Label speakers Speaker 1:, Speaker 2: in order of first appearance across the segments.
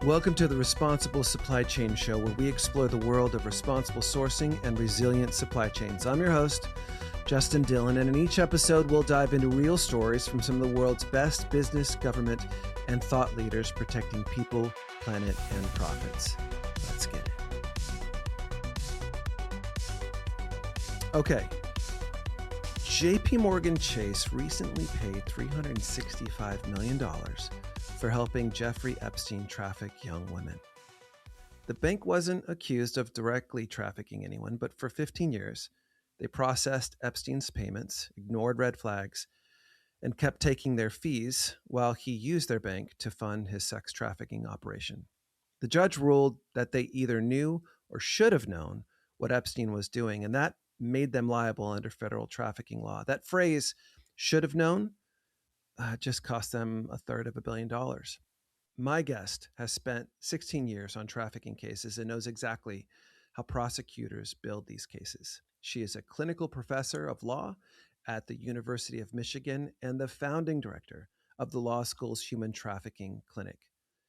Speaker 1: Welcome to the Responsible Supply Chain Show, where we explore the world of responsible sourcing and resilient supply chains. I'm your host, Justin Dillon, and in each episode, we'll dive into real stories from some of the world's best business, government, and thought leaders protecting people, planet, and profits. Let's get it. Okay. JP Morgan Chase recently paid $365 million for helping Jeffrey Epstein traffic young women. The bank wasn't accused of directly trafficking anyone, but for 15 years, they processed Epstein's payments, ignored red flags, and kept taking their fees while he used their bank to fund his sex trafficking operation. The judge ruled that they either knew or should have known what Epstein was doing, and that made them liable under federal trafficking law. That phrase, should have known, just cost them $250 million. My guest has spent 16 years on trafficking cases and knows exactly how prosecutors build these cases. She is a clinical professor of law at the University of Michigan and the founding director of the law school's Human Trafficking Clinic.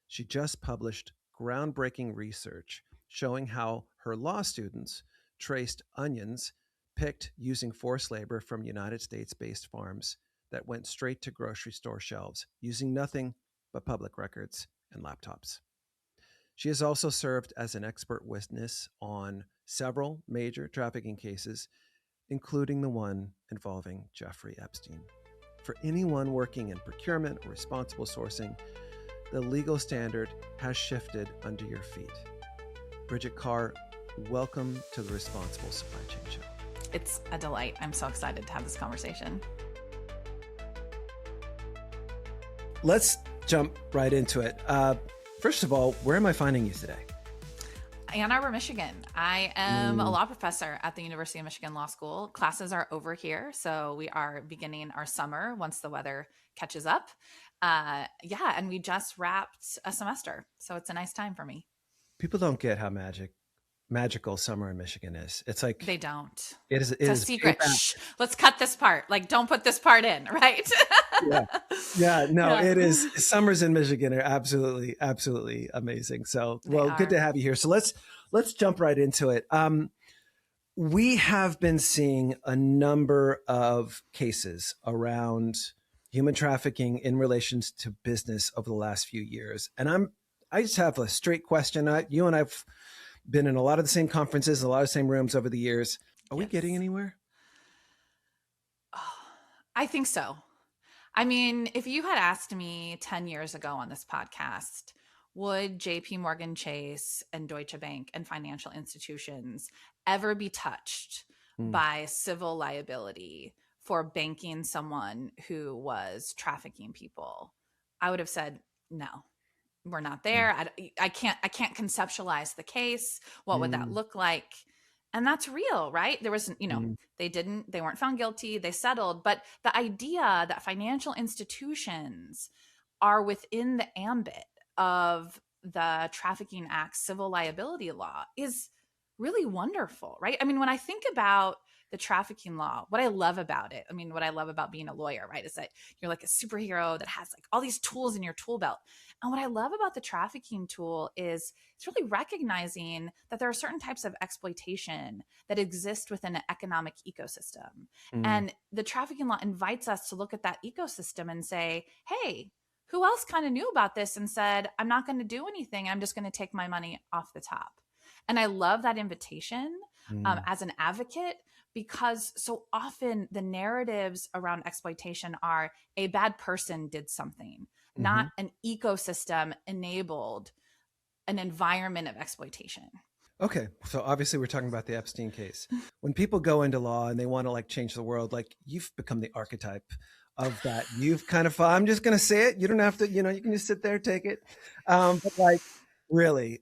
Speaker 1: She just published groundbreaking research showing how her law students traced onions picked using forced labor from United States-based farms that went straight to grocery store shelves using nothing but public records and laptops. She has also served as an expert witness on several major trafficking cases, including the one involving Jeffrey Epstein. For anyone working in procurement or responsible sourcing, the legal standard has shifted under your feet. Bridgette Carr, welcome to the Responsible Supply Chain Show.
Speaker 2: It's a delight. I'm so excited to have this conversation.
Speaker 1: Let's jump right into it. First of all, where am I finding you today?
Speaker 2: Ann Arbor, Michigan. I am a law professor at the University of Michigan Law School. Classes are over here, so we are beginning our summer once the weather catches up. And we just wrapped a semester, so it's a nice time for me.
Speaker 1: People don't get how magical summer in Michigan is. It's like
Speaker 2: they don't.
Speaker 1: It's
Speaker 2: a secret. Shh, let's cut this part. Like, don't put this part in, right?
Speaker 1: It is. Summers in Michigan are absolutely amazing. So, good to have you here. So let's jump right into it. We have been seeing a number of cases around human trafficking in relations to business over the last few years, and I just have a straight question. You and I've been in a lot of the same conferences, a lot of the same rooms over the years. Are we getting anywhere?
Speaker 2: I think so. I mean, if you had asked me 10 years ago on this podcast, would JP Morgan Chase and Deutsche Bank and financial institutions ever be touched by civil liability for banking someone who was trafficking people? I would have said, no, we're not there. I can't conceptualize the case. What would that look like? And that's real, right? There was, they weren't found guilty, they settled. But the idea that financial institutions are within the ambit of the Trafficking Act civil liability law is really wonderful, right? I mean, when I think about the trafficking law, what I love about it, what I love about being a lawyer, right, is that you're like a superhero that has like all these tools in your tool belt. And what I love about the trafficking tool is it's really recognizing that there are certain types of exploitation that exist within an economic ecosystem. And the trafficking law invites us to look at that ecosystem and say, hey, who else kind of knew about this and said, I'm not going to do anything. I'm just going to take my money off the top. And I love that invitation as an advocate, because so often the narratives around exploitation are a bad person did something, not an ecosystem enabled an environment of exploitation.
Speaker 1: Okay. So obviously we're talking about the Epstein case. When people go into law and they want to change the world, you've become the archetype of that. You've kind of, I'm just going to say it. You don't have to, you can just sit there, take it. But really,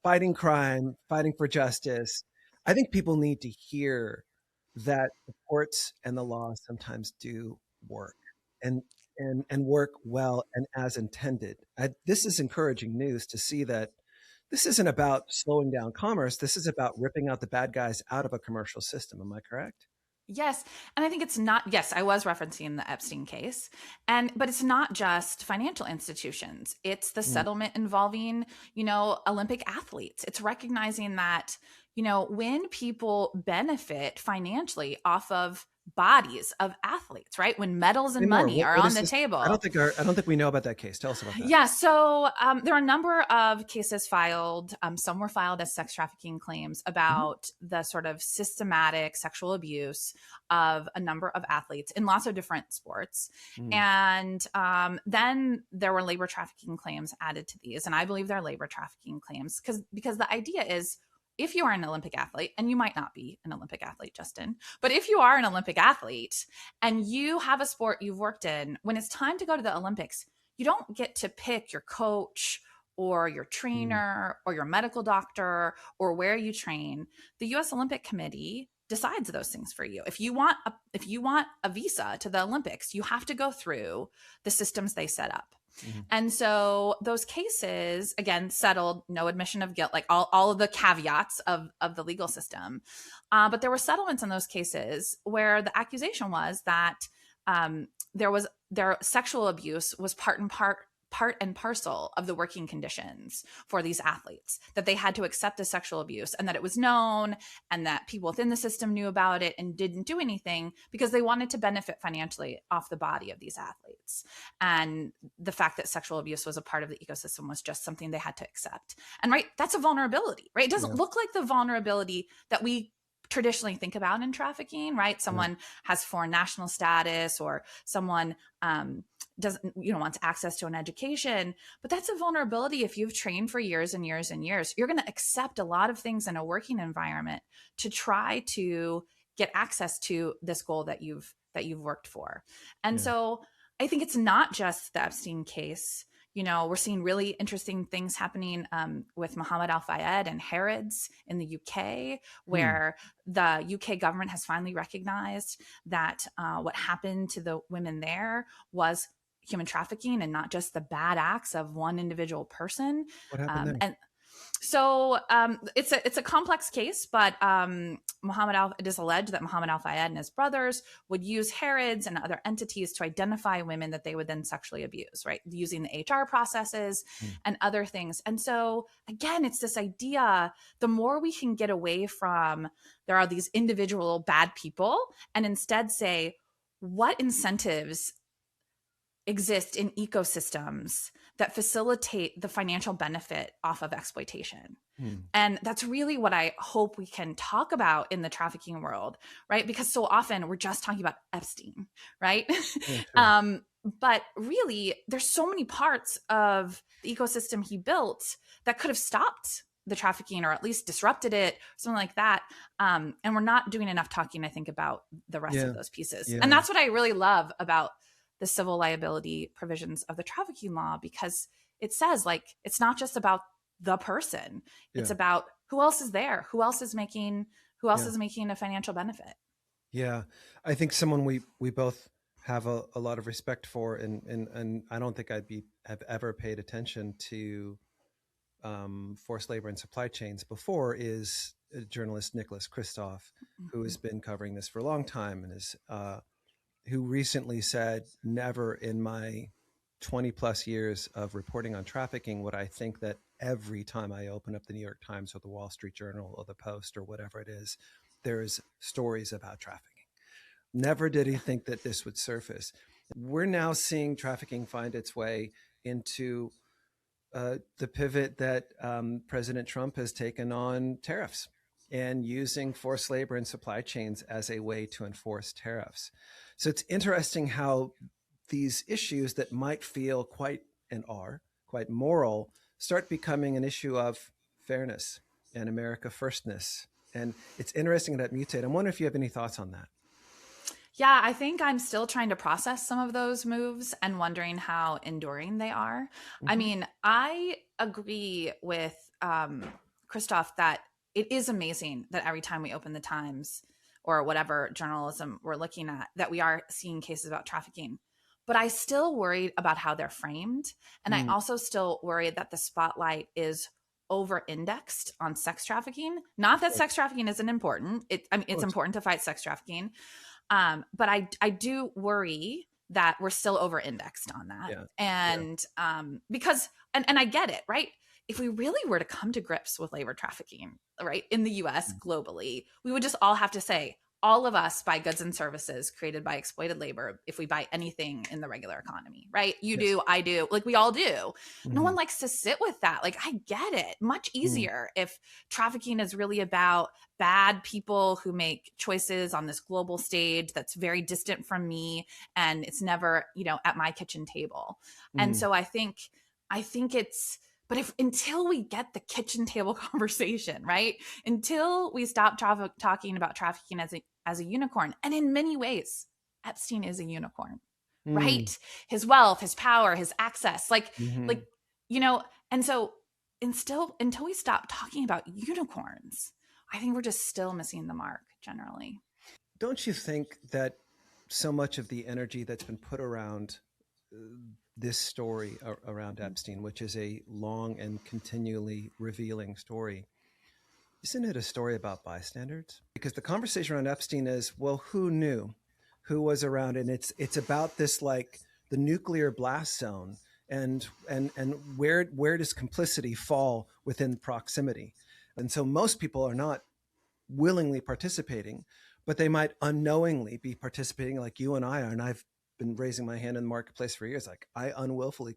Speaker 1: fighting crime, fighting for justice. I think people need to hear that the courts and the law sometimes do work and work well and as intended. This is encouraging news to see that this isn't about slowing down commerce. This is about ripping out the bad guys out of a commercial system. Am I correct?
Speaker 2: Yes. And I think it's not, yes, I was referencing the Epstein case. But it's not just financial institutions. It's the
Speaker 1: Mm.
Speaker 2: settlement involving, Olympic athletes. It's recognizing that, when people benefit financially off of bodies of athletes, right? When medals
Speaker 1: Say
Speaker 2: and
Speaker 1: more.
Speaker 2: money are
Speaker 1: What
Speaker 2: on
Speaker 1: is
Speaker 2: the
Speaker 1: this?
Speaker 2: table.
Speaker 1: I don't think we know about that case. Tell us about that.
Speaker 2: Yeah, so there are a number of cases filed. Some were filed as sex trafficking claims
Speaker 1: Mhm.
Speaker 2: about the sort of systematic sexual abuse of a number of athletes in lots of different sports.
Speaker 1: Mm.
Speaker 2: And then there were labor trafficking claims added to these. And I believe they're labor trafficking claims because the idea is if you are an Olympic athlete, and you might not be an Olympic athlete, Justin, but if you are an Olympic athlete and you have a sport you've worked in, when it's time to go to the Olympics, you don't get to pick your coach or your
Speaker 1: Mm.
Speaker 2: trainer or your medical doctor or where you train. The US Olympic Committee decides those things for you. If you want a visa to the Olympics, you have to go through the systems they set up.
Speaker 1: Mhm.
Speaker 2: And so those cases, again, settled, no admission of guilt, like all of the caveats of the legal system. But there were settlements in those cases where the accusation was that their sexual abuse was part and parcel of the working conditions for these athletes, that they had to accept the sexual abuse and that it was known and that people within the system knew about it and didn't do anything because they wanted to benefit financially off the body of these athletes. And the fact that sexual abuse was a part of the ecosystem was just something they had to accept. And right, that's a vulnerability, right? It doesn't
Speaker 1: Yeah.
Speaker 2: look like the vulnerability that we traditionally think about in trafficking, right?
Speaker 1: Yeah.
Speaker 2: Someone has foreign national status or someone doesn't wants access to an education, but that's a vulnerability. If you've trained for years and years and years, you're going to accept a lot of things in a working environment to try to get access to this goal that you've worked for. And
Speaker 1: Yeah.
Speaker 2: so I think it's not just the Epstein case. We're seeing really interesting things happening with Mohammed Al Fayed and Harrods in the UK,
Speaker 1: Hmm.
Speaker 2: where the UK government has finally recognized that what happened to the women there was human trafficking and not just the bad acts of one individual person.
Speaker 1: What happened there?
Speaker 2: And so it's a complex case, but it is alleged that Mohammed Al Fayed and his brothers would use Harrods and other entities to identify women that they would then sexually abuse, right? Using the HR processes
Speaker 1: Hmm.
Speaker 2: and other things. And so again, it's this idea, the more we can get away from there are these individual bad people and instead say, what incentives exist in ecosystems that facilitate the financial benefit off of exploitation.
Speaker 1: Hmm.
Speaker 2: And that's really what I hope we can talk about in the trafficking world, right? Because so often we're just talking about Epstein, right?
Speaker 1: Yeah, sure.
Speaker 2: But really, there's so many parts of the ecosystem he built that could have stopped the trafficking or at least disrupted it, something like that. And we're not doing enough talking, I think, about the rest
Speaker 1: Yeah.
Speaker 2: of those pieces.
Speaker 1: Yeah.
Speaker 2: And that's what I really love about the civil liability provisions of the trafficking law, because it says, like, it's not just about the person. It's
Speaker 1: Yeah.
Speaker 2: about who else is there, who else is making
Speaker 1: Yeah.
Speaker 2: a financial benefit.
Speaker 1: Yeah. I think someone we both have a lot of respect for, and I don't think have ever paid attention to forced labor and supply chains before is journalist Nicholas Kristof, who has been covering this for a long time and is who recently said, never in my 20 plus years of reporting on trafficking would I think that every time I open up the New York Times or the Wall Street Journal or the Post or whatever it is, there's stories about trafficking. Never did he think that this would surface. We're now seeing trafficking find its way into the pivot that President Trump has taken on tariffs and using forced labor and supply chains as a way to enforce tariffs. So it's interesting how these issues that might feel quite and are quite moral start becoming an issue of fairness and America firstness. And it's interesting that mutate. I'm wondering if you have any thoughts on that.
Speaker 2: Yeah, I think I'm still trying to process some of those moves and wondering how enduring they are. I mean, I agree with Christoph that it is amazing that every time we open the Times or whatever journalism we're looking at, that we are seeing cases about trafficking. But I still worry about how they're framed. And I also still worry that the spotlight is over indexed on sex trafficking. Not that sex trafficking isn't important. It's important to fight sex trafficking, But I do worry that we're still over indexed on that.
Speaker 1: Yeah.
Speaker 2: And because, and I get it, right? If we really were to come to grips with labor trafficking, right, in the US, globally, we would just all have to say, all of us buy goods and services created by exploited labor if we buy anything in the regular economy, right? You
Speaker 1: Yes.
Speaker 2: do, I do, like we all do. No one
Speaker 1: Mhm.
Speaker 2: likes to sit with that. Like, I get it. Much
Speaker 1: Mm.
Speaker 2: easier if trafficking is really about bad people who make choices on this global stage that's very distant from me, and it's never, at my kitchen table. And
Speaker 1: Mm.
Speaker 2: so I think it's, but if until we get the kitchen table conversation, right? Until we stop talking about trafficking as a unicorn, and in many ways, Epstein is a unicorn,
Speaker 1: Mm.
Speaker 2: right? His wealth, his power, his access,
Speaker 1: Mhm.
Speaker 2: and so until we stop talking about unicorns, I think we're just still missing the mark generally.
Speaker 1: Don't you think that so much of the energy that's been put around uh, this story around Epstein, which is a long and continually revealing story, isn't it a story about bystanders? Because the conversation around Epstein is, well, who knew? Who was around? And it's about this, like, the nuclear blast zone, and where does complicity fall within proximity? And so most people are not willingly participating, but they might unknowingly be participating, like you and I are. And I've been raising my hand in the marketplace for years, like, I unwillfully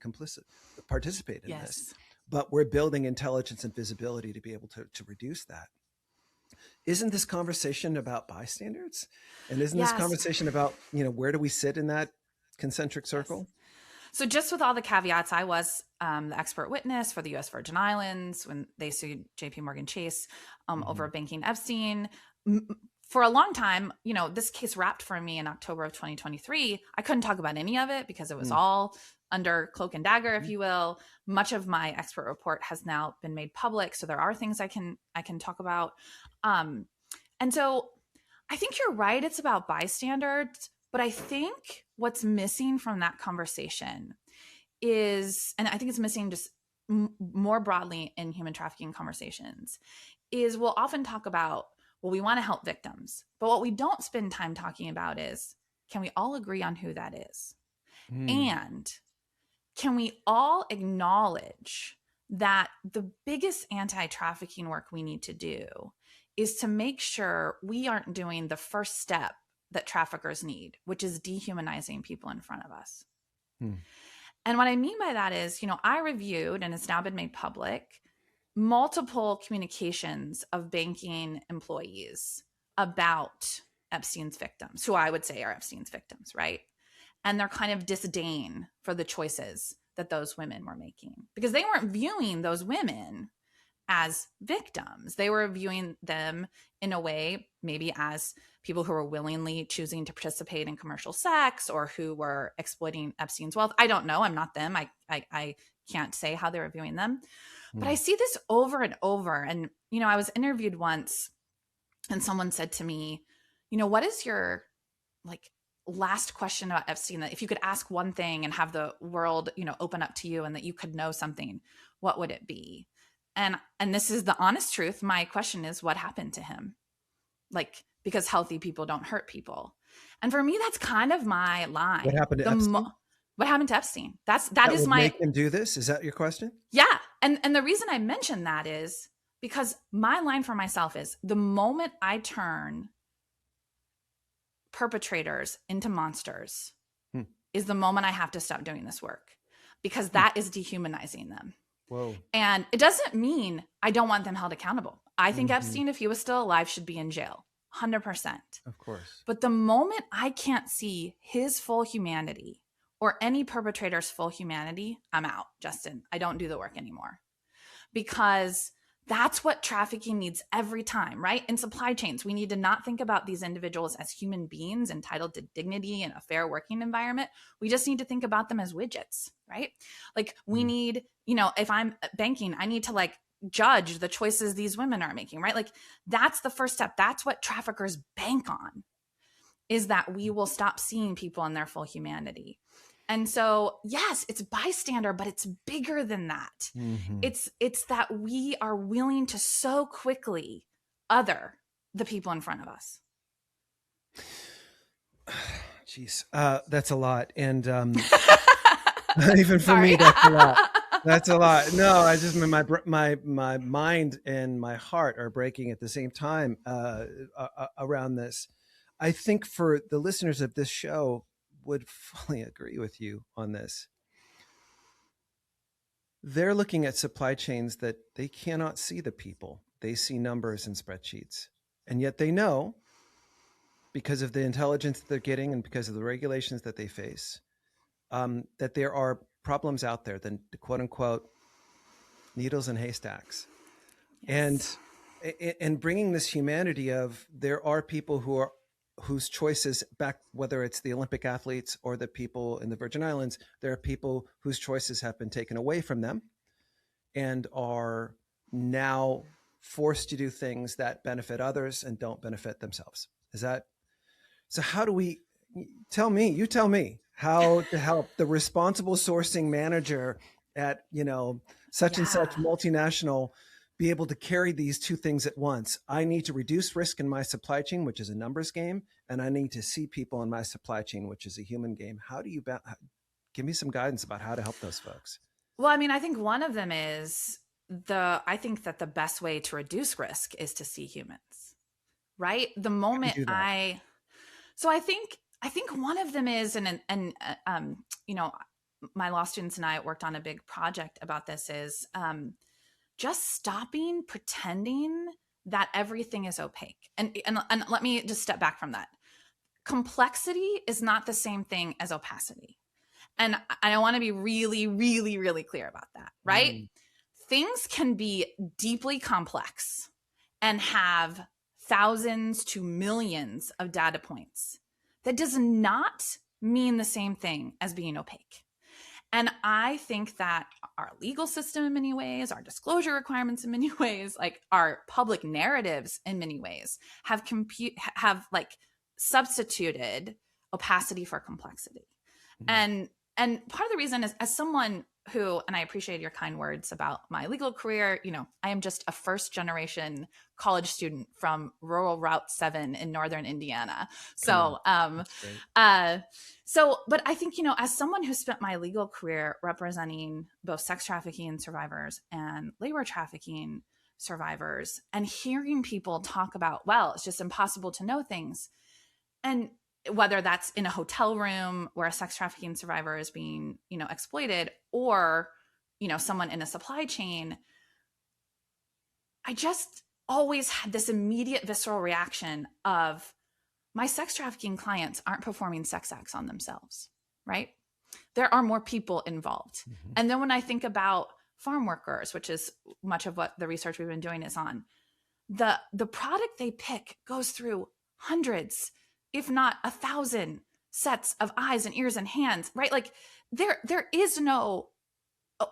Speaker 1: participate in this,
Speaker 2: Yes.
Speaker 1: but we're building intelligence and visibility to be able to reduce that. Isn't this conversation about bystanders? And isn't this
Speaker 2: Yes.
Speaker 1: conversation about, where do we sit in that concentric
Speaker 2: Yes.
Speaker 1: circle?
Speaker 2: So just with all the caveats, I was the expert witness for the U.S. Virgin Islands when they sued J.P. Morgan Chase over banking Epstein. For a long time, this case wrapped for me in October of 2023. I couldn't talk about any of it because it was
Speaker 1: Mm.
Speaker 2: all under cloak and dagger, if
Speaker 1: Mhm.
Speaker 2: you will. Much of my expert report has now been made public, so there are things I can talk about. And so I think you're right. It's about bystanders. But I think what's missing from that conversation is, and I think it's missing just more broadly in human trafficking conversations, is we'll often talk about, well, we want to help victims. But what we don't spend time talking about is, can we all agree on who that is?
Speaker 1: Mm.
Speaker 2: And can we all acknowledge that the biggest anti trafficking work we need to do is to make sure we aren't doing the first step that traffickers need, which is dehumanizing people in front of us?
Speaker 1: Mm.
Speaker 2: And what I mean by that is, I reviewed, and it's now been made public, multiple communications of banking employees about Epstein's victims, who I would say are Epstein's victims, right? And their kind of disdain for the choices that those women were making, because they weren't viewing those women as victims. They were viewing them in a way, maybe as people who were willingly choosing to participate in commercial sex or who were exploiting Epstein's wealth. I don't know. I'm not them. I can't say how they were viewing them. But I
Speaker 1: Mm.
Speaker 2: see this over and over. And, I was interviewed once and someone said to me, what is your, like, last question about Epstein, that if you could ask one thing and have the world, open up to you and that you could know something, what would it be? And this is the honest truth. My question is, what happened to him? Like, because healthy people don't hurt people. And for me, that's kind of my
Speaker 1: What
Speaker 2: line.
Speaker 1: happened to Epstein?
Speaker 2: What happened to Epstein? That
Speaker 1: That
Speaker 2: is
Speaker 1: would
Speaker 2: my,
Speaker 1: make him do this? Is that your question?
Speaker 2: yeah. And the reason I mention that is because my line for myself is, the moment I turn perpetrators into monsters
Speaker 1: Hmm.
Speaker 2: is the moment I have to stop doing this work, because that is dehumanizing them.
Speaker 1: Whoa.
Speaker 2: And it doesn't mean I don't want them held accountable. I think
Speaker 1: Mhm.
Speaker 2: Epstein, if he was still alive, should be in jail, 100%.
Speaker 1: Of course.
Speaker 2: But the moment I can't see his full humanity or any perpetrator's full humanity, I'm out, Justin. I don't do the work anymore, because that's what trafficking needs every time, right? In supply chains, we need to not think about these individuals as human beings entitled to dignity and a fair working environment. We just need to think about them as widgets, right? Like, we need, if I'm banking, I need to, like, judge the choices these women are making, right? Like, that's the first step. That's what traffickers bank on, is that we will stop seeing people in their full humanity. And so, yes, it's bystander, but it's bigger than that.
Speaker 1: Mm-hmm.
Speaker 2: It's that we are willing to so quickly other the people in front of us.
Speaker 1: Jeez, that's a lot. And even for
Speaker 2: Sorry.
Speaker 1: me, that's a lot. That's a lot. No, I just my mind and my heart are breaking at the same time around this. I think for the listeners of this show would fully agree with you on this. They're looking at supply chains that they cannot see the people. They see numbers and spreadsheets. And yet they know, because of the intelligence that they're getting and because of the regulations that they face, that there are problems out there, the quote unquote needles in haystacks.
Speaker 2: Yes.
Speaker 1: And bringing this humanity of there are people whose choices, back whether it's the Olympic athletes or the people in the Virgin Islands, there are people whose choices have been taken away from them and are now forced to do things that benefit others and don't benefit themselves. Is that so? How do we you tell me how to help the responsible sourcing manager at, such and such
Speaker 2: Yeah.
Speaker 1: multinational be able to carry these two things at once? I need to reduce risk in my supply chain, which is a numbers game, and I need to see people in my supply chain, which is a human game. How do you give me some guidance about how to help those folks?
Speaker 2: Well, I mean, I think one of them is I think that the best way to reduce risk is to see humans, right? The
Speaker 1: How do you
Speaker 2: moment
Speaker 1: do that?
Speaker 2: so I think one of them is, you know, my law students and I worked on a big project about this, is just stopping pretending that everything is opaque. And let me just step back from that. Complexity is not the same thing as opacity. And I want to be really, really, really clear about that, right?
Speaker 1: Mm,
Speaker 2: Things can be deeply complex and have thousands to millions of data points. That does not mean the same thing as being opaque. And I think that our legal system in many ways, our disclosure requirements in many ways, like our public narratives in many ways have like substituted opacity for complexity.
Speaker 1: mm,
Speaker 2: And part of the reason is, as someone who, and I appreciate your kind words about my legal career, I am just a first generation college student from rural Route 7 in northern Indiana.
Speaker 1: come on.
Speaker 2: So
Speaker 1: That's great.
Speaker 2: uh but I think, as someone who spent my legal career representing both sex trafficking survivors and labor trafficking survivors, and hearing people talk about, well, it's just impossible to know things, and whether that's in a hotel room where a sex trafficking survivor is being, exploited, or, someone in a supply chain, I just always had this immediate visceral reaction of, my sex trafficking clients aren't performing sex acts on themselves, right? There are more people involved.
Speaker 1: Mhm.
Speaker 2: And then when I think about farm workers, which is much of what the research we've been doing is on, the product they pick goes through hundreds, if not 1,000 sets of eyes and ears and hands, right? Like there is no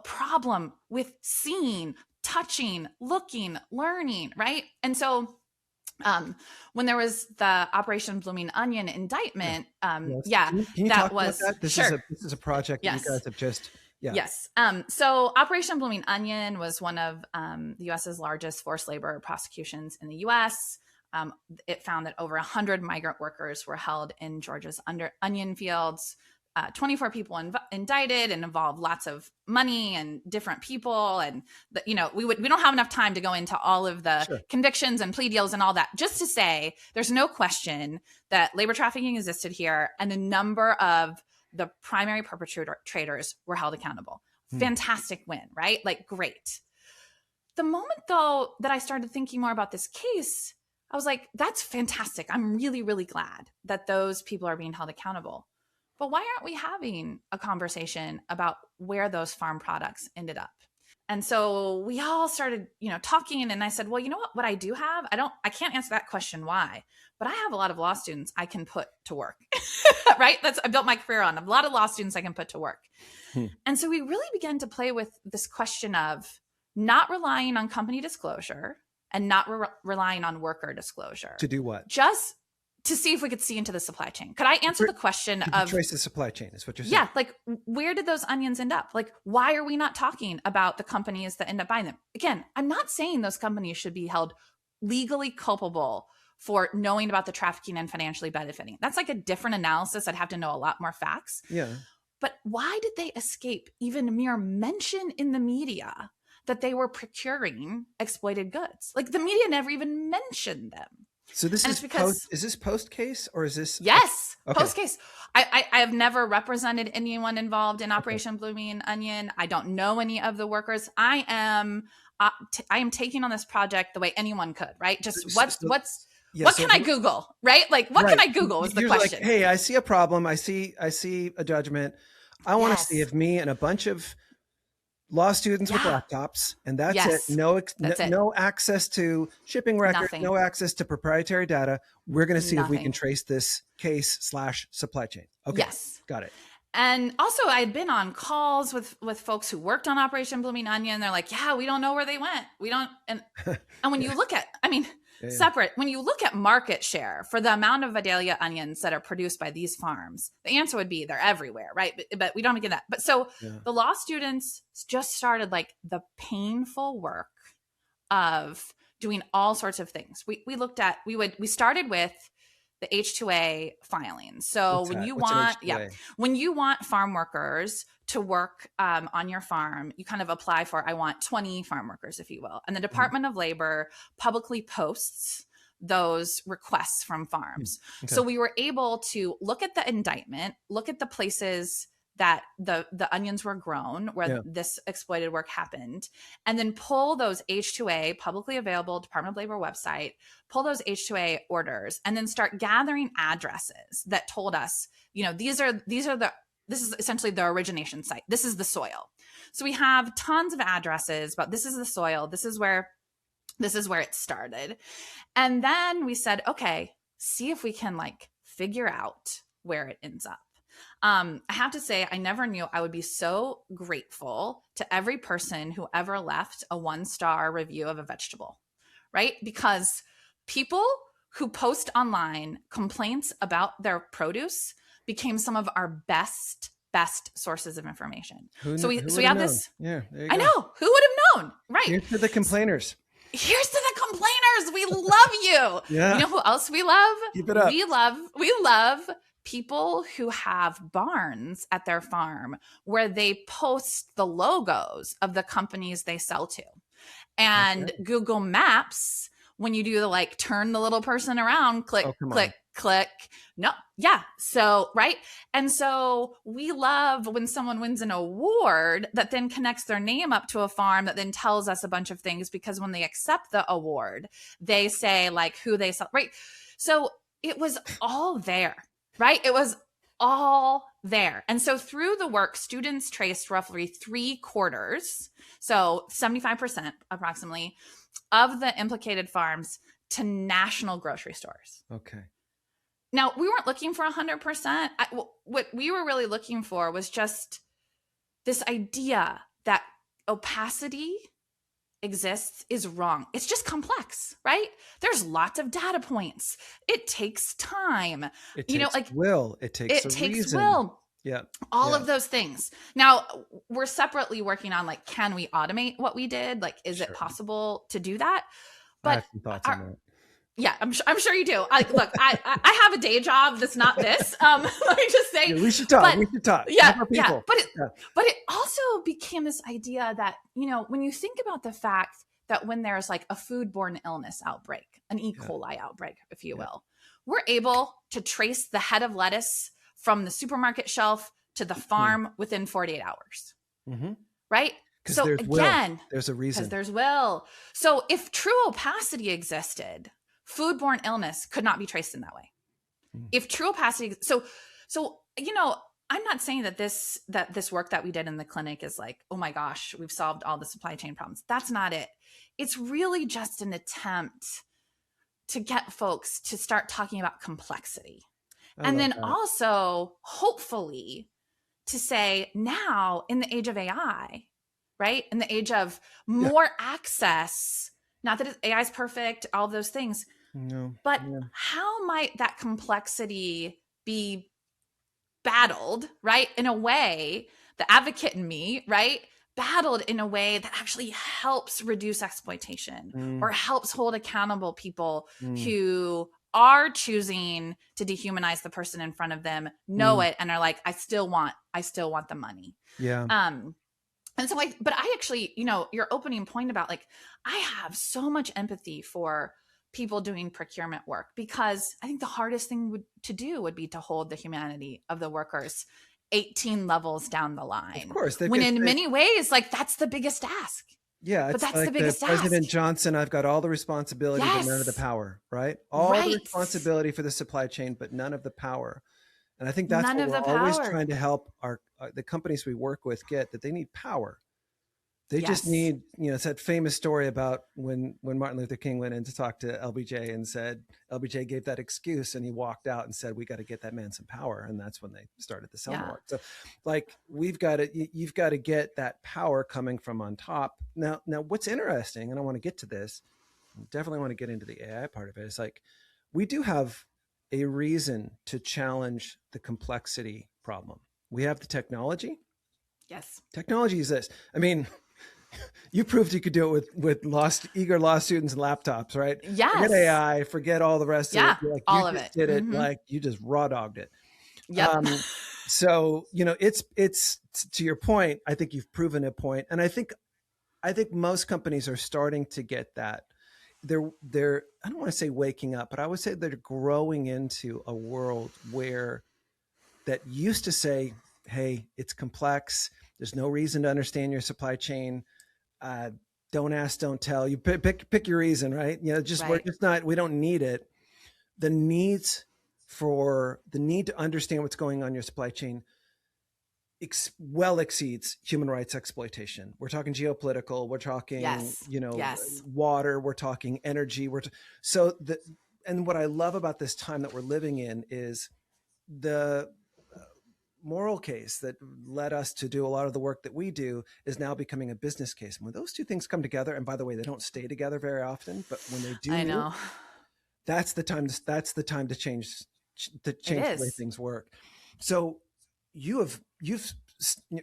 Speaker 2: problem with seeing, touching, looking, learning, right? And so when there was the Operation Blooming Onion
Speaker 1: Yeah.
Speaker 2: indictment,
Speaker 1: Yes.
Speaker 2: yeah,
Speaker 1: Can you
Speaker 2: that
Speaker 1: talk about
Speaker 2: was
Speaker 1: that?
Speaker 2: sure.
Speaker 1: This is a project that you
Speaker 2: Yes.
Speaker 1: guys have just, yeah.
Speaker 2: Yes. So Operation Blooming Onion was one of the US's largest forced labor prosecutions in the US. It found that over 100 migrant workers were held in Georgia's onion fields. 24 people indicted, and involved lots of money and different people. And we don't have enough time to go into all of the
Speaker 1: Sure.
Speaker 2: convictions and plea deals and all that. Just to say, there's no question that labor trafficking existed here, and a number of the primary perpetrators were held accountable.
Speaker 1: Hmm.
Speaker 2: Fantastic win, right? Like, great. The moment, though, that I started thinking more about this case, I was like, that's fantastic. I'm really, really glad that those people are being held accountable. But why aren't we having a conversation about where those farm products ended up? And so we all started, talking, and I said, well, you know what I do have? I can't answer that question why, but I have a lot of law students I can put to work, right? I built my career on a lot of law students I can put to work.
Speaker 1: Hmm.
Speaker 2: And so we really began to play with this question of not relying on company disclosure and not relying on worker disclosure.
Speaker 1: To do what?
Speaker 2: Just to see if we could see into the supply chain. Could I answer the question
Speaker 1: To
Speaker 2: of
Speaker 1: trace the supply chain is what you're saying.
Speaker 2: yeah, like, where did those onions end up? Like, why are we not talking about the companies that end up buying them? Again, I'm not saying those companies should be held legally culpable for knowing about the trafficking and financially benefiting. That's like a different analysis. I'd have to know a lot more facts.
Speaker 1: Yeah.
Speaker 2: But why did they escape even mere mention in the media that they were procuring exploited goods? Like the media never even mentioned them.
Speaker 1: So this
Speaker 2: And
Speaker 1: is
Speaker 2: it's because
Speaker 1: is this post case or is this?
Speaker 2: Yes,
Speaker 1: Okay.
Speaker 2: post case. I have never represented anyone involved in Operation Blooming Onion. I don't know any of the workers. I am taking on this project the way anyone could, right? Just what can I Google, right? Like what can I Google is the question.
Speaker 1: Like, hey, I see a problem. I see a judgment. I want to see if me and a bunch of law students with laptops, and that's it. No access to shipping records,
Speaker 2: Nothing.
Speaker 1: No access to proprietary data. We're going to see if we can trace this case / supply chain. Okay.
Speaker 2: Yes.
Speaker 1: Got it.
Speaker 2: And also I had been on calls with folks who worked on Operation Blooming Onion. They're like, yeah, we don't know where they went. We don't. And when you look at, separate, when you look at market share for the amount of Vidalia onions that are produced by these farms, the answer would be they're everywhere, right? But we don't get that. But so the law students just started like the painful work of doing all sorts of things. We started with the H-2A filing. So when you want farm workers to work on your farm, you kind of apply for, I want 20 farm workers, if you will. And the Department of Labor publicly posts those requests from farms. Okay. So we were able to look at the indictment, look at the places that the onions were grown where this exploited work happened, and then pull those H-2A publicly available Department of Labor website, pull those H-2A orders, and then start gathering addresses that told us, this is essentially the origination site. This is the soil. So we have tons of addresses, but this is the soil. This is where it started. And then we said, okay, see if we can figure out where it ends up. I have to say, I never knew I would be so grateful to every person who ever left a 1-star review of a vegetable, right? Because people who post online complaints about their produce became some of our best sources of information. So we have this.
Speaker 1: Yeah,
Speaker 2: I know. Who would have known? Right.
Speaker 1: Here's to the complainers.
Speaker 2: Here's to the complainers. We love you.
Speaker 1: Yeah.
Speaker 2: You know who else we love?
Speaker 1: Keep it up.
Speaker 2: We love people who have barns at their farm where they post the logos of the companies they sell to. And Google Maps, when you do the turn the little person around, click. No. Yeah. So, right. And so we love when someone wins an award that then connects their name up to a farm that then tells us a bunch of things, because when they accept the award, they say who they sell. Right. So it was all there. Right? It was all there. And so through the work, students traced roughly 3/4, so 75% approximately, of the implicated farms to national grocery stores.
Speaker 1: Okay.
Speaker 2: Now, we weren't looking for 100%. What we were really looking for was just this idea that opacity exists is wrong. It's just complex, right? There's lots of data points. It takes time.
Speaker 1: It takes will. It takes reason.
Speaker 2: Will.
Speaker 1: Yeah.
Speaker 2: All of those things. Now, we're separately working on can we automate what we did? Is it possible to do that? But
Speaker 1: I have some thoughts on that.
Speaker 2: Yeah, I'm sure you do. Look, I have a day job that's not this. Let me just say,
Speaker 1: we should talk.
Speaker 2: Yeah. But it also became this idea that when you think about the fact that when there's a foodborne illness outbreak, an E. coli outbreak, if you will, we're able to trace the head of lettuce from the supermarket shelf to the farm within 48 hours, right? So again,
Speaker 1: there's a reason.
Speaker 2: Because there's will. So if true opacity existed, foodborne illness could not be traced in that way. If true opacity, so I'm not saying that this work that we did in the clinic is oh my gosh, we've solved all the supply chain problems. That's not it. It's really just an attempt to get folks to start talking about complexity. And then also, hopefully, to say now in the age of AI, right? In the age of more access, not that AI is perfect, all of those things, but how might that complexity be battled, right? In a way, the advocate in me, right, battled in a way that actually helps reduce exploitation or helps hold accountable people who are choosing to dehumanize the person in front of them, know it, and are like, I still want the money.
Speaker 1: Yeah.
Speaker 2: And so but I actually, your opening point about like, I have so much empathy for people doing procurement work, because I think the hardest thing to do would be to hold the humanity of the workers 18 levels down the line.
Speaker 1: Of course.
Speaker 2: When in many ways, like, that's the biggest ask.
Speaker 1: Yeah,
Speaker 2: but
Speaker 1: it's
Speaker 2: that's
Speaker 1: like
Speaker 2: the biggest
Speaker 1: President
Speaker 2: ask.
Speaker 1: Johnson, I've got all the responsibility, but none of the power, right? All the responsibility for the supply chain, but none of the power. And I think that's what we're always trying to help the companies we work with get, that they need power. They just need, it's that famous story about when Martin Luther King went in to talk to LBJ and said, LBJ gave that excuse and he walked out and said, we got to get that man some power. And that's when they started the Selma work. So like, you've got to get that power coming from on top. Now what's interesting, and I want to get to this, definitely want to get into the AI part of it, is like, we do have a reason to challenge the complexity problem. We have the technology.
Speaker 2: Yes.
Speaker 1: Technology is this. I mean, you proved you could do it with eager law students and laptops, right?
Speaker 2: Yes.
Speaker 1: Forget AI, forget all the rest of it. Like,
Speaker 2: all of it.
Speaker 1: Did it like you just raw dogged it.
Speaker 2: Yep.
Speaker 1: So, it's to your point. I think you've proven a point, and I think most companies are starting to get that. They're I don't want to say waking up, but I would say they're growing into a world where that used to say, hey, it's complex. There's no reason to understand your supply chain. Don't ask, don't tell. You pick your reason, right? We're just not, we don't need it. The need to understand what's going on in your supply chain well exceeds human rights exploitation. We're talking geopolitical, we're talking, water, we're talking energy. And what I love about this time that we're living in is the moral case that led us to do a lot of the work that we do is now becoming a business case. And when those two things come together, and by the way, they don't stay together very often, but when they do, that's the time to change the way things work. So you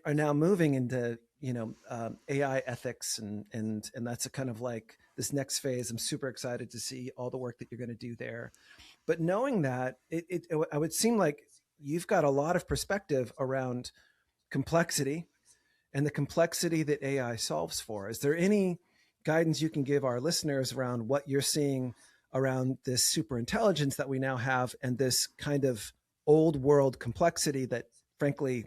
Speaker 1: are now moving into, AI ethics and that's a kind of like this next phase. I'm super excited to see all the work that you're going to do there. But knowing that, it would seem like you've got a lot of perspective around complexity and the complexity that AI solves for. Is there any guidance you can give our listeners around what you're seeing around this super intelligence that we now have and this kind of old world complexity that frankly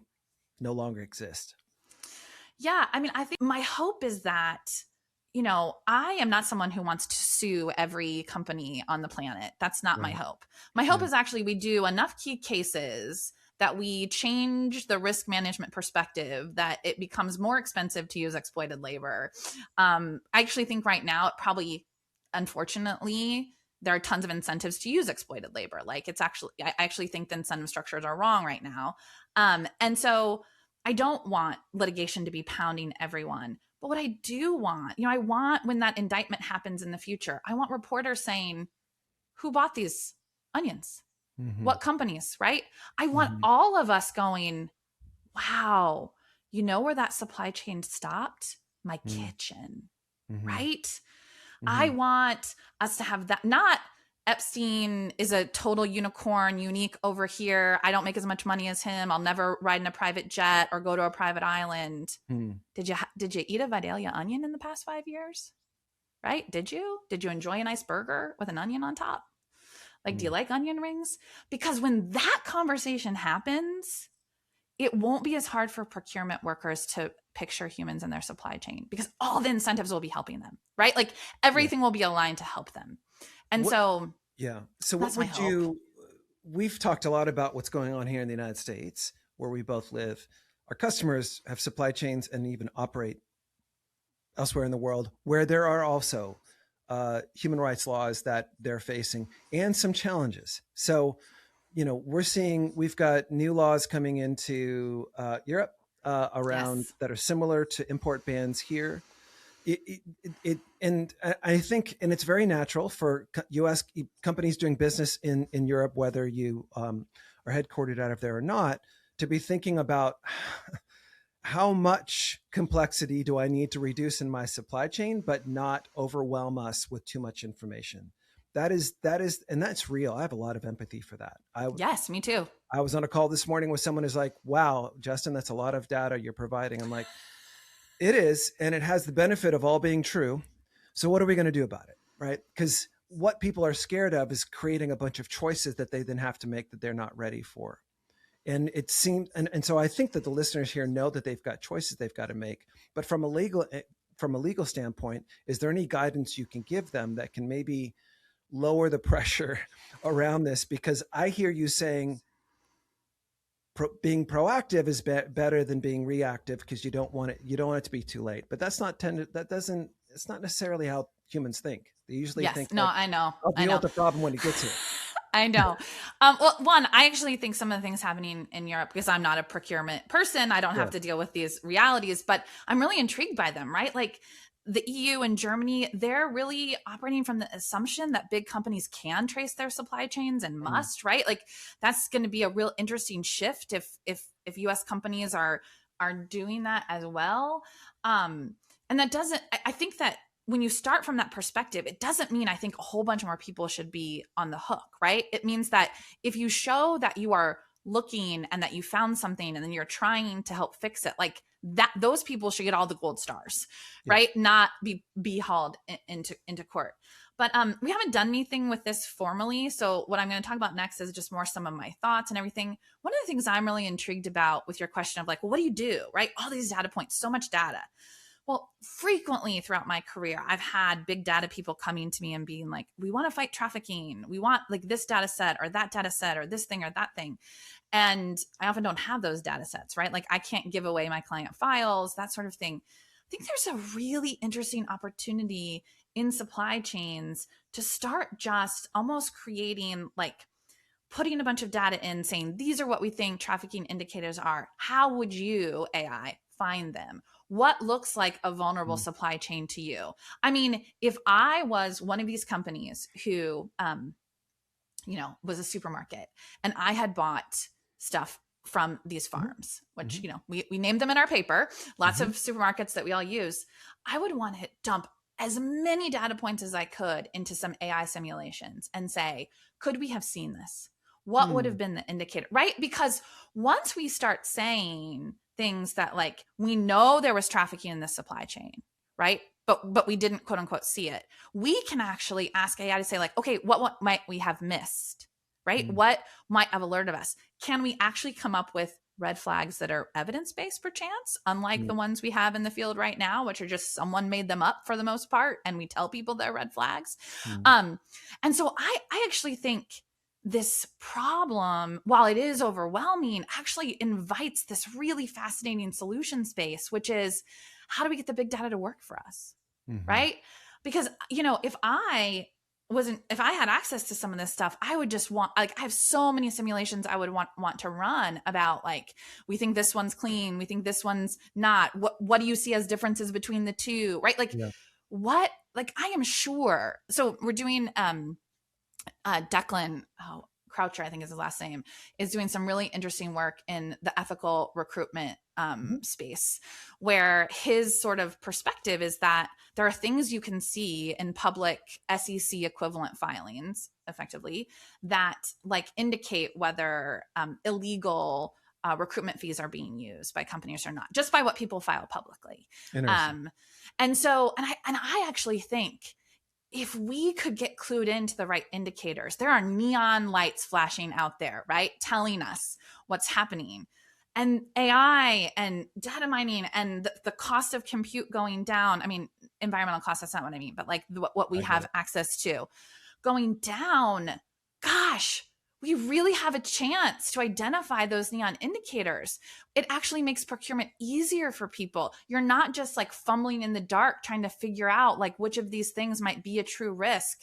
Speaker 1: no longer exists?
Speaker 2: Yeah. I mean, I think my hope is that, I am not someone who wants to sue every company on the planet. That's not my hope. My hope is actually we do enough key cases that we change the risk management perspective, that it becomes more expensive to use exploited labor. I actually think right now it probably, unfortunately, there are tons of incentives to use exploited labor. Like I actually think the incentive structures are wrong right now. And so I don't want litigation to be pounding everyone. But what I do want, I want when that indictment happens in the future, I want reporters saying, who bought these onions? Mm-hmm. What companies, right? I want all of us going, wow, where that supply chain stopped? My kitchen, right? I want us to have that, not Epstein is a total unicorn, unique over here. I don't make as much money as him. I'll never ride in a private jet or go to a private island. Did you eat a Vidalia onion in the past 5 years? Right? Did you enjoy a nice burger with an onion on top? Like, do you like onion rings? Because when that conversation happens, it won't be as hard for procurement workers to picture humans in their supply chain, because all the incentives will be helping them, right? Like everything will be aligned to help them. And so
Speaker 1: what would we've talked a lot about what's going on here in the United States, where we both live. Our customers have supply chains and even operate elsewhere in the world where there are also human rights laws that they're facing and some challenges. So, we've got new laws coming into Europe around that are similar to import bans here. And I think, and it's very natural for U.S. companies doing business in Europe, whether you are headquartered out of there or not, to be thinking about how much complexity do I need to reduce in my supply chain, but not overwhelm us with too much information? That is, and that's real. I have a lot of empathy for that.
Speaker 2: Yes, me too.
Speaker 1: I was on a call this morning with someone who's like, wow, Justin, that's a lot of data you're providing. I'm like, it is. And it has the benefit of all being true. So what are we going to do about it? Right? Because what people are scared of is creating a bunch of choices that they then have to make that they're not ready for. And it seems, and so I think that the listeners here know that they've got choices they've got to make. But from a legal standpoint, is there any guidance you can give them that can maybe lower the pressure around this? Because I hear you saying being proactive is better than being reactive, because you don't want it to be too late. But it's not necessarily how humans think. They usually think,
Speaker 2: no,
Speaker 1: like,
Speaker 2: I know.
Speaker 1: I'll deal with the problem when it gets here.
Speaker 2: I know. Well, one, I actually think some of the things happening in Europe, because I'm not a procurement person, I don't have to deal with these realities, but I'm really intrigued by them, right? Like the EU and Germany, they're really operating from the assumption that big companies can trace their supply chains and must, right? Like that's going to be a real interesting shift if US companies are doing that as well. And that doesn't, I think that when you start from that perspective, it doesn't mean I think a whole bunch more people should be on the hook, right? It means that if you show that you are looking and that you found something and then you're trying to help fix it, like that, those people should get all the gold stars, right? Not be hauled into court. But we haven't done anything with this formally. So what I'm going to talk about next is just more some of my thoughts and everything. One of the things I'm really intrigued about with your question of like, well, what do you do, right? All these data points, so much data. Well, frequently throughout my career, I've had big data people coming to me and being like, we want to fight trafficking. We want like this data set or that data set or this thing or that thing. And I often don't have those data sets, right? Like I can't give away my client files, that sort of thing. I think there's a really interesting opportunity in supply chains to start just almost creating like putting a bunch of data in saying, these are what we think trafficking indicators are. How would you, AI, find them? What looks like a vulnerable supply chain to you? I mean, if I was one of these companies who, was a supermarket and I had bought stuff from these farms, which, we named them in our paper, lots of supermarkets that we all use, I would want to dump as many data points as I could into some AI simulations and say, could we have seen this? What would have been the indicator, right? Because once we start saying things that like, we know there was trafficking in the supply chain, right? But we didn't quote unquote see it. We can actually ask AI to say like, okay, what might we have missed, right? What might have alerted us? Can we actually come up with red flags that are evidence-based perchance, unlike the ones we have in the field right now, which are just someone made them up for the most part. And we tell people they're red flags. And so I actually think this problem, while it is overwhelming, actually invites this really fascinating solution space, which is how do we get the big data to work for us? Right? Because, if I had access to some of this stuff, I would just want, like, I have so many simulations I would want to run about like, we think this one's clean. We think this one's not. What do you see as differences between the two? Right? Like what, like, I am sure. So we're doing, Declan Croucher, I think is his last name, is doing some really interesting work in the ethical recruitment space, where his sort of perspective is that there are things you can see in public SEC equivalent filings, effectively, that like indicate whether illegal recruitment fees are being used by companies or not, just by what people file publicly. And so, and I actually think, if we could get clued into the right indicators, there are neon lights flashing out there, right? Telling us what's happening. And AI and data mining and the cost of compute going down. I mean, environmental costs, that's not what I mean, but like what we have access to going down. Gosh, we really have a chance to identify those neon indicators. It actually makes procurement easier for people. You're not just like fumbling in the dark trying to figure out like which of these things might be a true risk.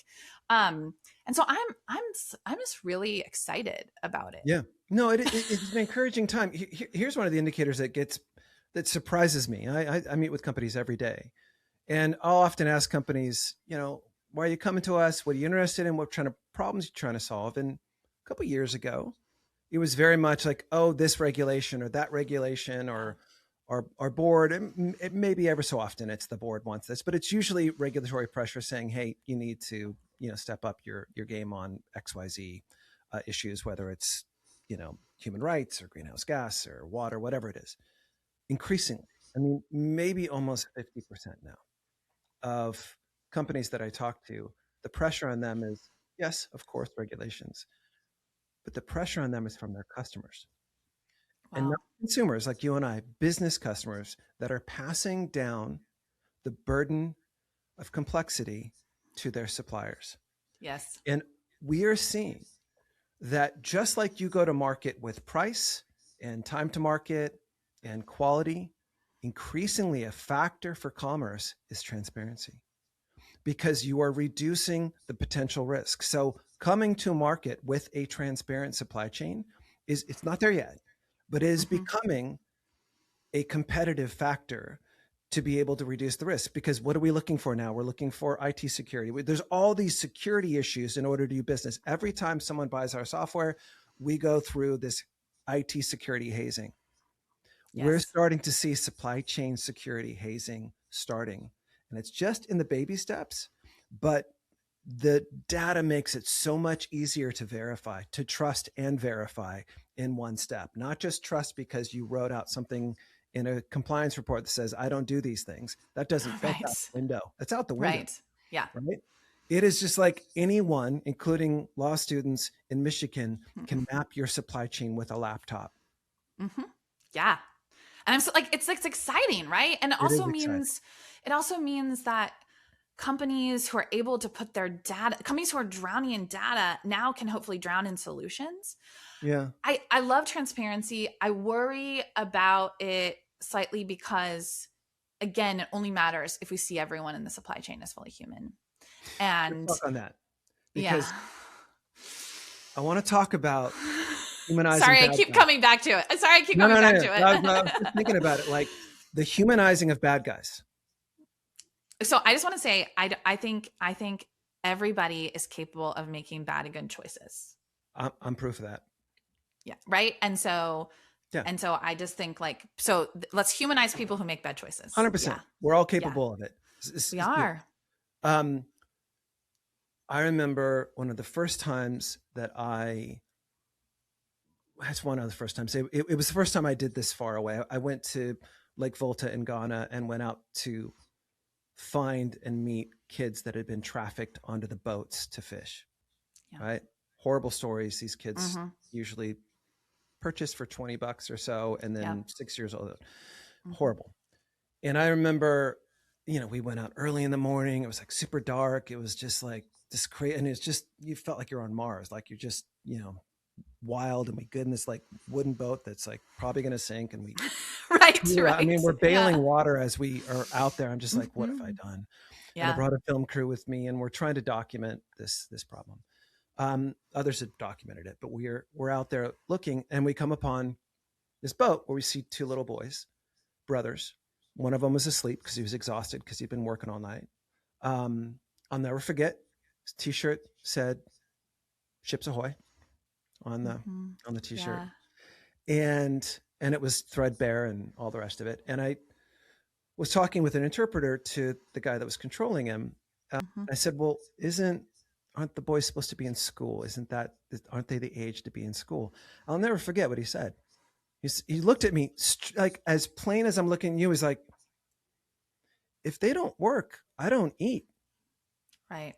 Speaker 2: And so I'm just really excited about it.
Speaker 1: Yeah, no, it's an encouraging time. Here's one of the indicators that surprises me. I meet with companies every day, and I'll often ask companies, why are you coming to us? What are you interested in? What kind of problems you're trying to solve? And a couple of years ago, it was very much like, oh, this regulation or that regulation, or our board, it may be ever so often it's the board wants this, but it's usually regulatory pressure saying, hey, you need to, step up your game on XYZ issues, whether it's, human rights or greenhouse gas or water, whatever it is. Increasingly, I mean, maybe almost 50% now of companies that I talk to, the pressure on them is, yes, of course, regulations, but the pressure on them is from their customers and not
Speaker 2: Wow.
Speaker 1: consumers like you and I, business customers that are passing down the burden of complexity to their suppliers.
Speaker 2: Yes.
Speaker 1: And we are seeing that just like you go to market with price and time to market and quality, increasingly a factor for commerce is transparency because you are reducing the potential risk. So coming to market with a transparent supply chain it's not there yet, but it is becoming a competitive factor to be able to reduce the risk. Because what are we looking for now? We're looking for IT security. There's all these security issues in order to do business. Every time someone buys our software, we go through this IT security hazing. We're
Speaker 2: Yes.
Speaker 1: starting to see supply chain security hazing starting. And it's just in the baby steps, but the data makes it so much easier to verify, to trust and verify in one step, not just trust because you wrote out something in a compliance report that says, I don't do these things. That's out
Speaker 2: Right.
Speaker 1: the window. That's out the window,
Speaker 2: Right. Yeah.
Speaker 1: right? It is just like anyone, including law students in Michigan, can map your supply chain with a laptop.
Speaker 2: Mm-hmm. Yeah. And I'm so like, it's exciting, right? And
Speaker 1: It is exciting.
Speaker 2: it also means that companies who are able to put their data, companies who are drowning in data now can hopefully drown in solutions.
Speaker 1: Yeah.
Speaker 2: I love transparency. I worry about it slightly because, again, it only matters if we see everyone in the supply chain as fully human.
Speaker 1: Let's
Speaker 2: And
Speaker 1: talk on that
Speaker 2: yeah.
Speaker 1: because I want to talk about humanizing
Speaker 2: Sorry, I
Speaker 1: bad
Speaker 2: keep
Speaker 1: guys.
Speaker 2: coming back to it. Sorry, I keep
Speaker 1: No,
Speaker 2: coming
Speaker 1: no, no,
Speaker 2: back
Speaker 1: no.
Speaker 2: to
Speaker 1: I was just
Speaker 2: it.
Speaker 1: thinking about it, like the humanizing of bad guys.
Speaker 2: So I just want to say, I think everybody is capable of making bad and good choices.
Speaker 1: I'm proof of that.
Speaker 2: Yeah. Right.
Speaker 1: Yeah,
Speaker 2: And so I just think let's humanize people who make bad choices.
Speaker 1: 100%.
Speaker 2: Yeah.
Speaker 1: We're all
Speaker 2: Yeah.
Speaker 1: capable of it.
Speaker 2: We are.
Speaker 1: Um, I remember one of the first times that that's one of the first times. It was the first time I did this far away. I went to Lake Volta in Ghana and went out to find and meet kids that had been trafficked onto the boats to fish.
Speaker 2: Yeah.
Speaker 1: Right? Horrible stories. These kids
Speaker 2: Mm-hmm.
Speaker 1: usually purchased for $20 or so, and then
Speaker 2: Yeah.
Speaker 1: 6 years old.
Speaker 2: Mm-hmm.
Speaker 1: Horrible. And I remember, we went out early in the morning. It was like super dark. It was just like this crazy, and it's just you felt like you're on Mars, like you're just wild, and we get in this like wooden boat that's like probably going to sink, and we
Speaker 2: Right.
Speaker 1: I mean, we're bailing
Speaker 2: Yeah.
Speaker 1: water as we are out there. I'm just like, what have I done?
Speaker 2: Yeah.
Speaker 1: And I brought a film crew with me, and we're trying to document this problem. Others have documented it, but we're out there looking, and we come upon this boat where we see two little boys, brothers. One of them was asleep because he was exhausted because he'd been working all night. I'll never forget. His T-shirt said "Ships Ahoy" on the T-shirt, and it was threadbare and all the rest of it. And I was talking with an interpreter to the guy that was controlling him. I said, "Well, aren't the boys supposed to be in school? Aren't they the age to be in school?" I'll never forget what he said. He looked at me like as plain as I'm looking at you. He's like, if they don't work, I don't eat.
Speaker 2: Right.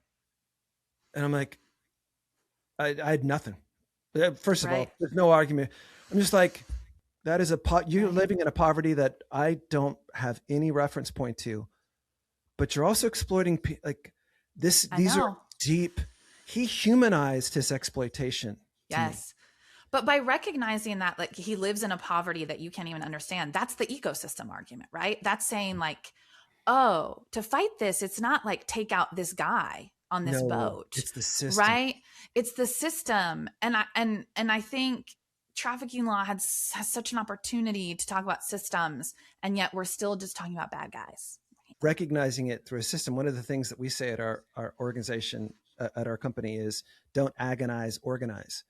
Speaker 1: And I'm like, I had nothing. First of all,
Speaker 2: Right.
Speaker 1: there's no argument. I'm just like, that is you're living in a poverty that I don't have any reference point to, but you're also exploiting like this. These are deep. He humanized his exploitation.
Speaker 2: Yes. But by recognizing that, like, he lives in a poverty that you can't even understand, that's the ecosystem argument, right? That's saying like, oh, to fight this, it's not like take out this guy on this boat.
Speaker 1: It's the system,
Speaker 2: right? It's the system. And I think trafficking law has such an opportunity to talk about systems, and yet we're still just talking about bad guys.
Speaker 1: Recognizing it through a system. One of the things that we say at our organization, at our company, is don't agonize, organize.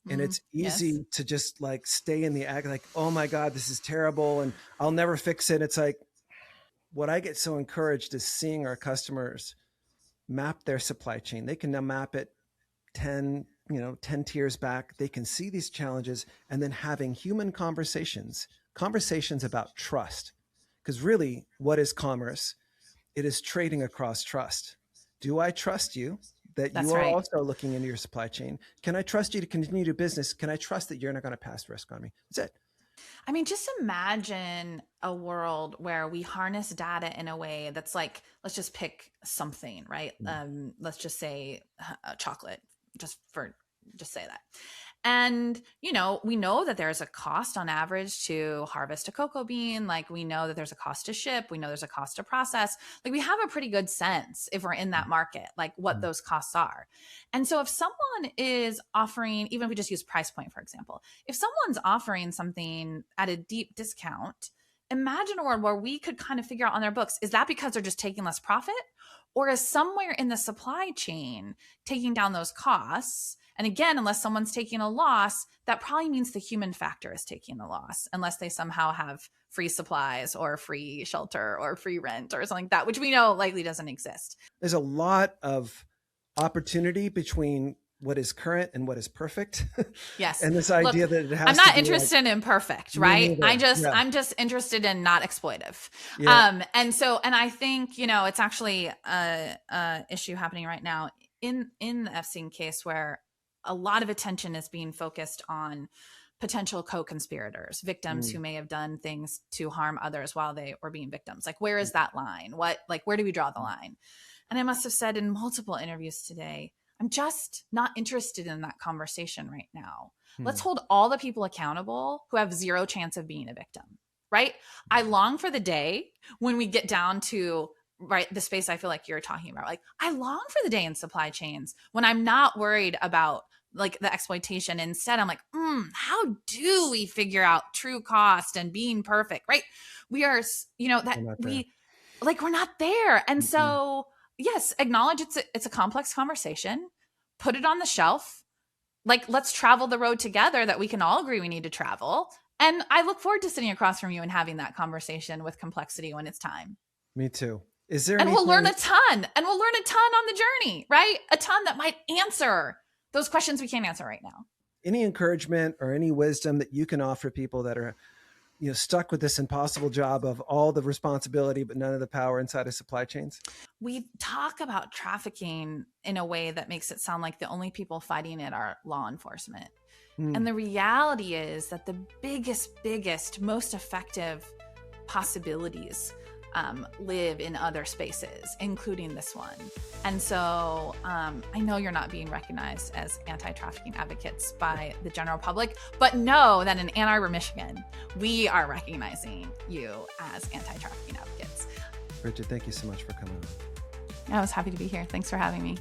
Speaker 1: And it's
Speaker 2: Yes.
Speaker 1: easy to just like stay in the act, like, oh my God, this is terrible and I'll never fix it. It's like, what I get so encouraged is seeing our customers map their supply chain. They can now map it 10 tiers back. They can see these challenges and then having human conversations about trust. Because really, what is commerce? It is trading across trust. Do I trust you that you
Speaker 2: That's
Speaker 1: are
Speaker 2: right.
Speaker 1: also looking into your supply chain? Can I trust you to continue to business? Can I trust that you're not going to pass risk on me? That's it.
Speaker 2: I mean, just imagine a world where we harness data in a way that's like, let's just pick something, right? Let's just say chocolate, just say that. And, we know that there's a cost on average to harvest a cocoa bean. Like, we know that there's a cost to ship. We know there's a cost to process. Like, we have a pretty good sense if we're in that market, like what those costs are. And so if someone is offering, even if we just use price point, for example, if someone's offering something at a deep discount, imagine a world where we could kind of figure out on their books, is that because they're just taking less profit? Or is somewhere in the supply chain taking down those costs? And again, unless someone's taking a loss, that probably means the human factor is taking the loss, unless they somehow have free supplies or free shelter or free rent or something like that, which we know likely doesn't exist.
Speaker 1: There's a lot of opportunity between what is current and what is perfect.
Speaker 2: Yes.
Speaker 1: And this idea
Speaker 2: Look,
Speaker 1: that it has
Speaker 2: I'm
Speaker 1: to
Speaker 2: not
Speaker 1: be
Speaker 2: interested in perfect,
Speaker 1: me
Speaker 2: right?
Speaker 1: neither.
Speaker 2: I'm just interested in not exploitive.
Speaker 1: Yeah.
Speaker 2: And I think, it's actually a issue happening right now in the Epstein case where a lot of attention is being focused on potential co-conspirators, victims who may have done things to harm others while they were being victims. Like, where is that line? Where do we draw the line? And I must have said in multiple interviews today, I'm just not interested in that conversation right now. Let's hold all the people accountable who have zero chance of being a victim, right? I long for the day when we get down to the space I feel like you're talking about. Like, I long for the day in supply chains when I'm not worried about like the exploitation. Instead, I'm like, how do we figure out true cost and being perfect, right? We are, we're not there. And so, yes, acknowledge it's a complex conversation, put it on the shelf. Like, let's travel the road together that we can all agree we need to travel. And I look forward to sitting across from you and having that conversation with complexity when it's time.
Speaker 1: Me too. Is there
Speaker 2: and
Speaker 1: anything...
Speaker 2: we'll learn a ton on the journey, right? A ton that might answer those questions we can't answer right now.
Speaker 1: Any encouragement or any wisdom that you can offer people that are, stuck with this impossible job of all the responsibility, but none of the power inside of supply chains?
Speaker 2: We talk about trafficking in a way that makes it sound like the only people fighting it are law enforcement. And the reality is that the biggest, most effective possibilities live in other spaces, including this one. And so I know you're not being recognized as anti-trafficking advocates by the general public, but know that in Ann Arbor, Michigan, we are recognizing you as anti-trafficking advocates.
Speaker 1: Bridgette, thank you so much for coming on.
Speaker 2: I was happy to be here. Thanks for having me.